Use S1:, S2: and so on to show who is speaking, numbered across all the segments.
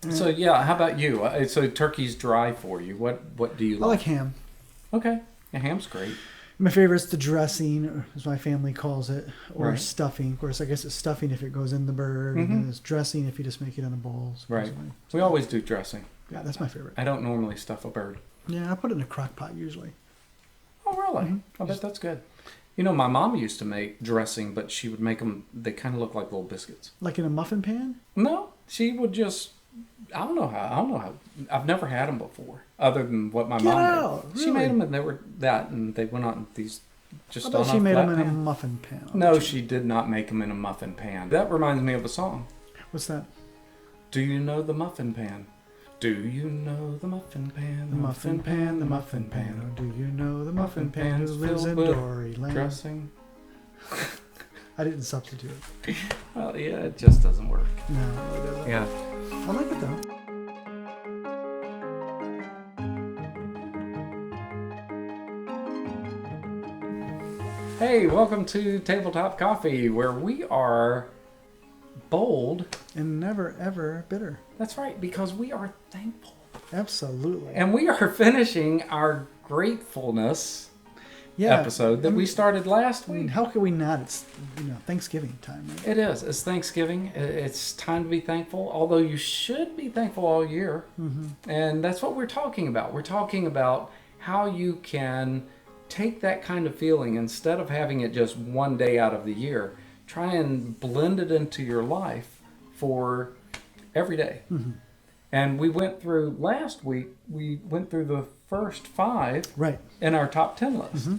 S1: So yeah, how about you? So turkey's dry for you. What do you like?
S2: I like ham.
S1: Okay, yeah, ham's great.
S2: My favorite's the dressing, as my family calls it, or
S1: Right.
S2: stuffing. Of course, I guess it's stuffing if it goes in the bird, and then it's dressing if you just make it in a bowl.
S1: Right.
S2: supposedly.
S1: We always do dressing.
S2: Yeah, that's my favorite.
S1: I don't normally stuff a bird.
S2: Yeah, I put it in a crock pot usually.
S1: Oh really? I bet that's good. You know, my mom used to make dressing, but she would make them. They kind of look like little biscuits.
S2: Like in a muffin pan?
S1: No, she would just. I don't know how. I've never had them before, other than what my
S2: Get
S1: mom
S2: out,
S1: did. She
S2: really?
S1: made them, and they were that, and they went on these just
S2: I
S1: on
S2: bet
S1: a
S2: she made
S1: flat
S2: them in a
S1: pan.
S2: muffin pan.
S1: No, she did not make them in a muffin pan. That reminds me of a song.
S2: What's that?
S1: Do you know the muffin pan? Do you know the muffin pan?
S2: The muffin pan, the muffin pan. Oh, do you know the muffin pan who lives in Dory Land?
S1: Dressing.
S2: I didn't substitute it.
S1: Well, yeah, it just doesn't work.
S2: No, it doesn't.
S1: Yeah.
S2: I like it though.
S1: Hey, welcome to Tabletop Coffee, where we are bold.
S2: And never, ever bitter.
S1: That's right, because we are thankful.
S2: Absolutely.
S1: And we are finishing our gratefulness episode that we started last
S2: I mean,
S1: week.
S2: how could we not? It's Thanksgiving time, right?
S1: It is. It's Thanksgiving. It's time to be thankful, although you should be thankful all year. And that's what we're talking about. We're talking about how you can take that kind of feeling, instead of having it just one day out of the year, try and blend it into your life for every day. And we went through, last week, we went through the first 5
S2: Right.
S1: in our top 10 list.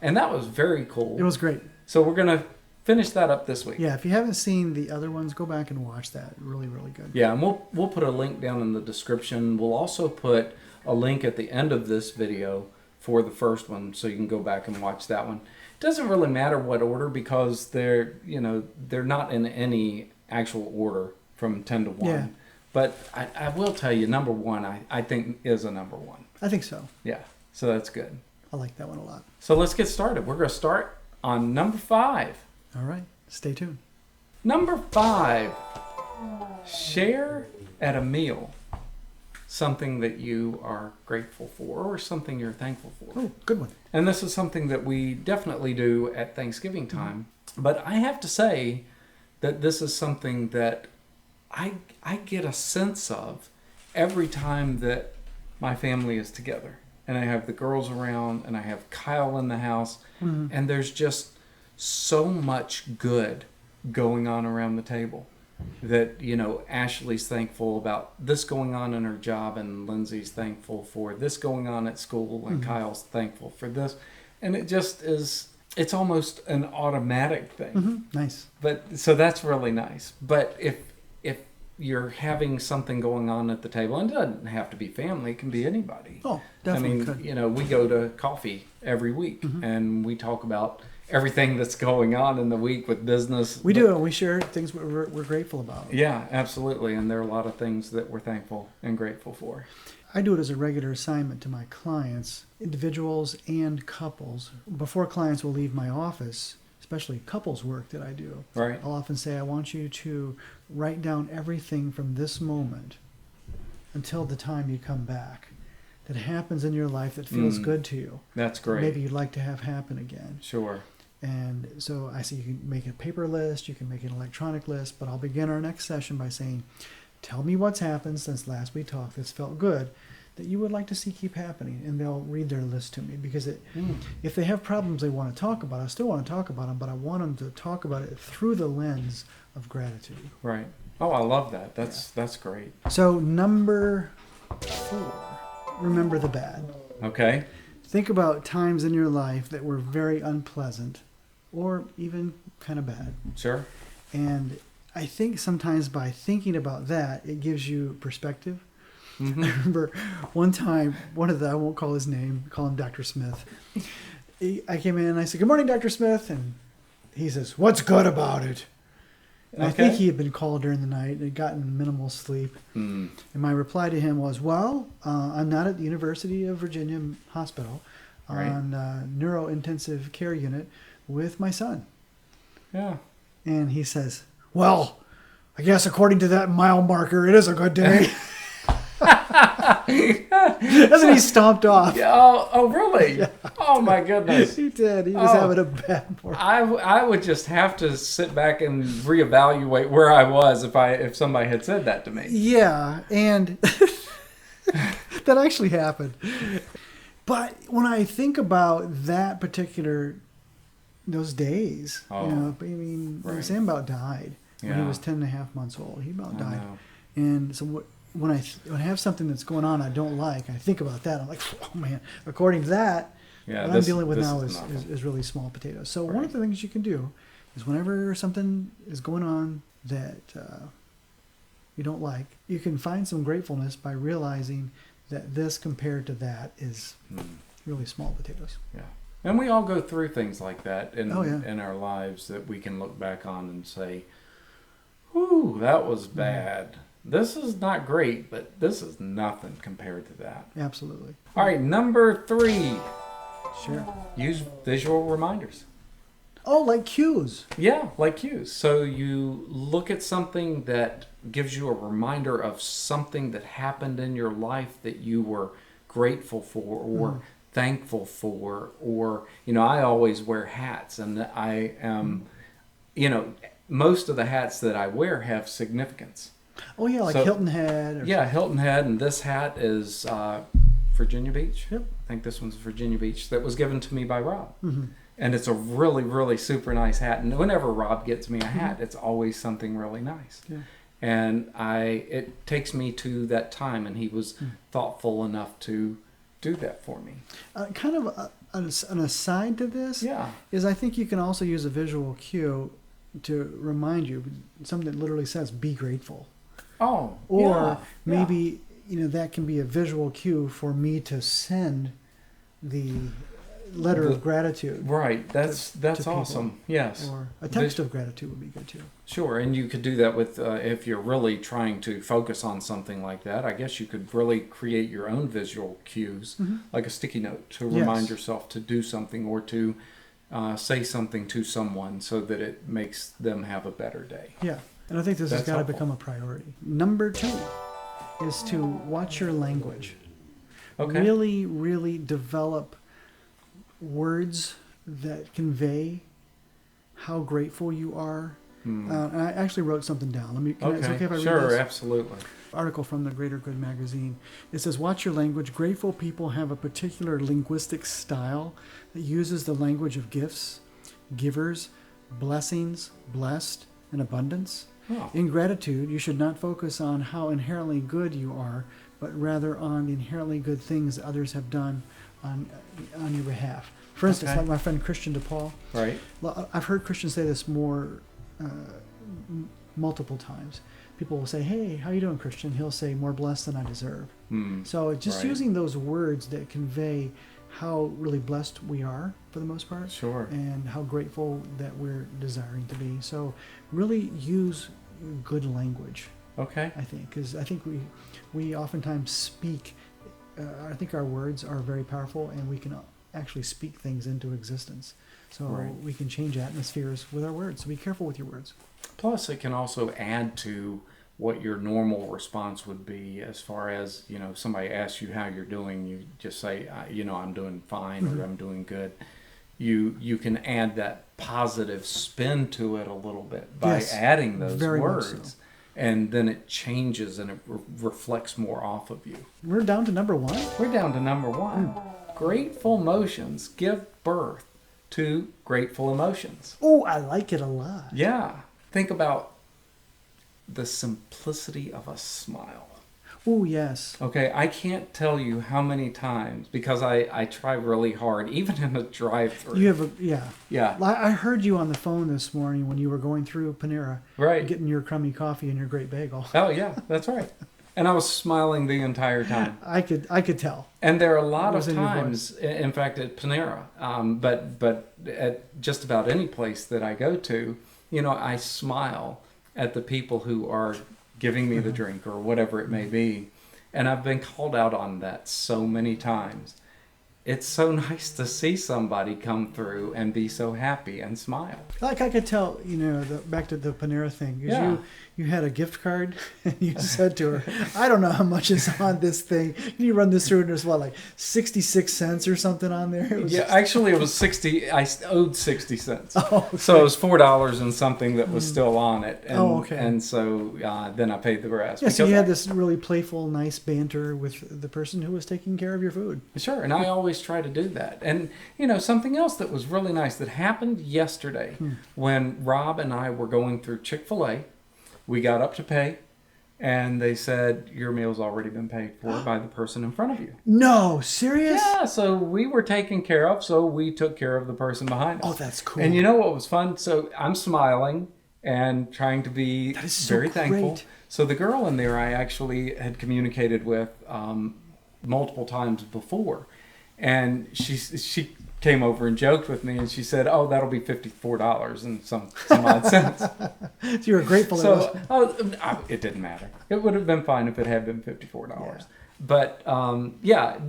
S1: And that was very cool.
S2: It was great.
S1: So we're going to finish that up this week.
S2: Yeah, if you haven't seen the other ones, go back and watch that. Really, really good.
S1: Yeah, and we'll put a link down in the description. We'll also put a link at the end of this video for the first one, so you can go back and watch that one. It doesn't really matter what order, because they're not in any actual order from 10 to 1.
S2: Yeah.
S1: But I will tell you, number 1, I think is a number 1.
S2: I think so.
S1: Yeah, so that's good.
S2: I like that one a lot.
S1: So let's get started. We're going to start on number 5.
S2: All right. Stay tuned.
S1: Number 5, share at a meal something that you are grateful for, or something you're thankful for.
S2: Oh, good one.
S1: And this is something that we definitely do at Thanksgiving time. But I have to say that this is something that I get a sense of every time that my family is together. And I have the girls around, and I have Kyle in the house, and there's just so much good going on around the table. That, Ashley's thankful about this going on in her job, and Lindsay's thankful for this going on at school, and Kyle's thankful for this. And it just is, it's almost an automatic thing.
S2: Nice.
S1: But so that's really nice. But if you're having something going on at the table, and it doesn't have to be family, it can be anybody.
S2: Oh, definitely
S1: I
S2: could.
S1: mean, we go to coffee every week, and we talk about everything that's going on in the week with business.
S2: We do, and we share things we're grateful about.
S1: Yeah, absolutely. And there are a lot of things that we're thankful and grateful for.
S2: I do it as a regular assignment to my clients, individuals and couples. Before clients will leave my office, especially couples work that I do,
S1: Right.
S2: I'll often say, I want you to write down everything from this moment until the time you come back that happens in your life that feels good to you.
S1: That's great.
S2: Maybe you'd like to have happen again.
S1: Sure.
S2: And so I say you can make a paper list, you can make an electronic list, but I'll begin our next session by saying, tell me what's happened since last we talked that's felt good, that you would like to see keep happening. And they'll read their list to me, because if they have problems they want to talk about, I still want to talk about them, but I want them to talk about it through the lens of gratitude.
S1: Right. Oh, I love that. That's great.
S2: So number 4, remember the bad.
S1: Okay.
S2: Think about times in your life that were very unpleasant or even kind of bad.
S1: Sure.
S2: And I think sometimes by thinking about that, it gives you perspective. I remember one time, I won't call his name, call him Dr. Smith. I came in and I said, "Good morning, Dr. Smith." And he says, "What's good about it?" And I think he had been called during the night and had gotten minimal sleep. And my reply to him was, "Well, I'm not at the University of Virginia Hospital on neurointensive care unit with my son."
S1: Yeah.
S2: And he says, "Well, I guess according to that mile marker, it is a good day." And then he stomped off.
S1: Oh, really? Yeah. Oh, my goodness.
S2: He did. He was having a bad morning.
S1: I would just have to sit back and reevaluate where I was if somebody had said that to me.
S2: Yeah, and that actually happened. But when I think about those days, I mean,
S1: right.
S2: Sam about died when he was 10 and a half months old. He about died. And so when I have something that's going on I don't like, I think about that. I'm like, oh man, according to that, what I'm dealing with now is really small potatoes. So one of the things you can do is whenever something is going on that you don't like, you can find some gratefulness by realizing that this compared to that is really small potatoes.
S1: Yeah. And we all go through things like that in our lives that we can look back on and say, whew, that was bad. This is not great, but this is nothing compared to that.
S2: Absolutely.
S1: All right, number 3.
S2: Sure.
S1: Use visual reminders.
S2: Oh, like cues.
S1: Yeah, like cues. So you look at something that gives you a reminder of something that happened in your life that you were grateful for or thankful for. Or, I always wear hats, and I am, most of the hats that I wear have significance.
S2: Oh, yeah, like Hilton Head.
S1: Hilton Head, and this hat is Virginia Beach.
S2: Yep.
S1: I think this one's Virginia Beach. That was given to me by Rob.
S2: Mm-hmm.
S1: And it's a really, really super nice hat. And whenever Rob gets me a hat, it's always something really nice. Yeah. And it takes me to that time, and he was thoughtful enough to do that for me.
S2: Kind of an aside to this is I think you can also use a visual cue to remind you, something that literally says, be grateful.
S1: Oh,
S2: or maybe that can be a visual cue for me to send the letter of gratitude.
S1: Right. That's awesome.
S2: People.
S1: Yes.
S2: Or a text of gratitude would be good too.
S1: Sure. And you could do that with if you're really trying to focus on something like that. I guess you could really create your own visual cues, like a sticky note, to remind yourself to do something or to say something to someone so that it makes them have a better day.
S2: Yeah. And I think this has got to become a priority. Number 2 is to watch your language. Okay. Really, really develop words that convey how grateful you are. And I actually wrote something down. Is it okay if I read this?
S1: Sure, absolutely.
S2: Article from the Greater Good magazine. It says, watch your language. Grateful people have a particular linguistic style that uses the language of gifts, givers, blessings, blessed, and abundance. Oh. In gratitude, you should not focus on how inherently good you are, but rather on the inherently good things that others have done on your behalf. For instance, like my friend Christian DePaul. Right. I've heard Christians say this multiple times. People will say, hey, how you doing, Christian? He'll say, more blessed than I deserve. So just using those words that convey how really blessed we are for the most part. Sure. And how grateful that we're desiring to be. So really use good language. Okay. I think, because I think we oftentimes speak, I think our words are very powerful, and we can actually speak things into existence. So we can change atmospheres with our words. So be careful with your words. Plus, it can also add to what your normal response would be, as far as, somebody asks you how you're doing, you just say, I'm doing fine, or I'm doing good. You can add that positive spin to it a little bit by adding those words. And then it changes and it reflects more off of you. We're down to number 1? We're down to number 1. Grateful emotions give birth to grateful emotions. Oh, I like it a lot. Yeah. Think about the simplicity of a smile. Oh, yes. Okay, I can't tell you how many times, because I try really hard, even in a drive-thru. You have Yeah. I heard you on the phone this morning when you were going through Panera. Right. Getting your crummy coffee and your great bagel. Oh, yeah, that's right. And I was smiling the entire time. I could tell. And there are a lot of times, in fact, at Panera, but at just about any place that I go to, I smile at the people who are giving me the drink or whatever it may be. And I've been called out on that so many times. It's so nice to see somebody come through and be so happy and smile. Like I could tell, back to the Panera thing. Yeah. you had a gift card and you said to her, I don't know how much is on this thing. Can you run this through? And there's what, like 66 cents or something on there? It was
S1: Yeah, actually it was 60. I owed 60 cents.
S2: Oh, okay.
S1: So it was $4 and something that was still on it. And,
S2: okay.
S1: And so then I paid the rest.
S2: Yeah, so you had this really playful, nice banter with the person who was taking care of your food.
S1: Sure, and I always try to do that. And, something else that was really nice that happened yesterday when Rob and I were going through Chick-fil-A, we got up to pay, and they said, your meal's already been paid for by the person in front of you.
S2: No, serious?
S1: Yeah, so we were taken care of, so we took care of the person behind us.
S2: Oh, that's cool.
S1: And you know what was fun? So I'm smiling and trying to be very thankful. So the girl in there I actually had communicated with multiple times before. And she came over and joked with me, and she said, "Oh, that'll be $54 and some odd cents."
S2: So you were grateful.
S1: So it didn't matter. It would have been fine if it had been $54. Yeah. But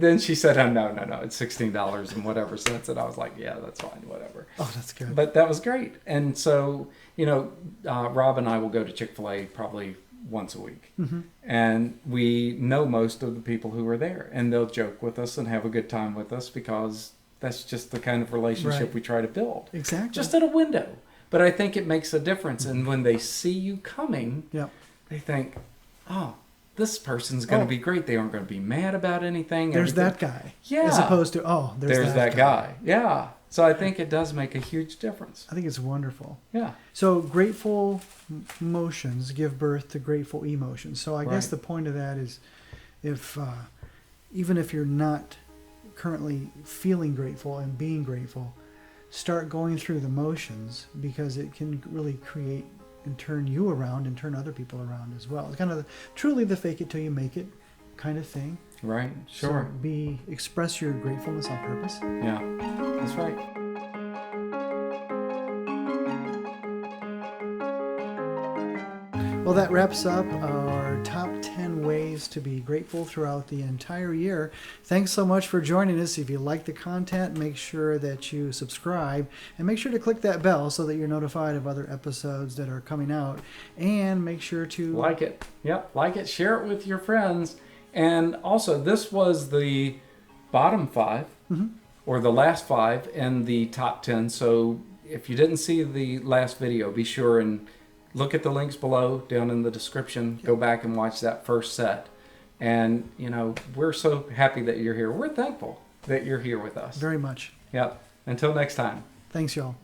S1: then she said, "Oh, no, it's $16 and whatever cents," and I was like, "Yeah, that's fine, whatever."
S2: Oh, that's good.
S1: But that was great, and so Rob and I will go to Chick-fil-A probably once a week. Mm-hmm. And we know most of the people who are there, and they'll joke with us and have a good time with us because that's just the kind of relationship we try to build.
S2: Exactly.
S1: Just at a window. But I think it makes a difference. And when they see you coming, they think, oh, this person's going to be great. They aren't going to be mad about anything.
S2: There's that guy.
S1: Yeah.
S2: As opposed to, there's that guy.
S1: Yeah. So I think it does make a huge difference.
S2: I think it's wonderful.
S1: Yeah.
S2: So grateful motions give birth to grateful emotions. So I guess the point of that is, even if you're not currently feeling grateful and being grateful, start going through the motions, because it can really create and turn you around and turn other people around as well. It's kind of truly the fake it till you make it kind of thing.
S1: Right. Sure.
S2: So express your gratefulness on purpose.
S1: Yeah. That's right.
S2: Well, that wraps up our top 10 ways to be grateful throughout the entire year. Thanks so much for joining us. If you like the content, make sure that you subscribe and make sure to click that bell so that you're notified of other episodes that are coming out. And make sure to
S1: like it. Yep, like it, share it with your friends. And also, this was the bottom 5 or the last 5 in the top 10. So if you didn't see the last video, be sure and look at the links below down in the description. Go back and watch that first set. And, we're so happy that you're here. We're thankful that you're here with us.
S2: Very much.
S1: Yep. Until next time.
S2: Thanks, y'all.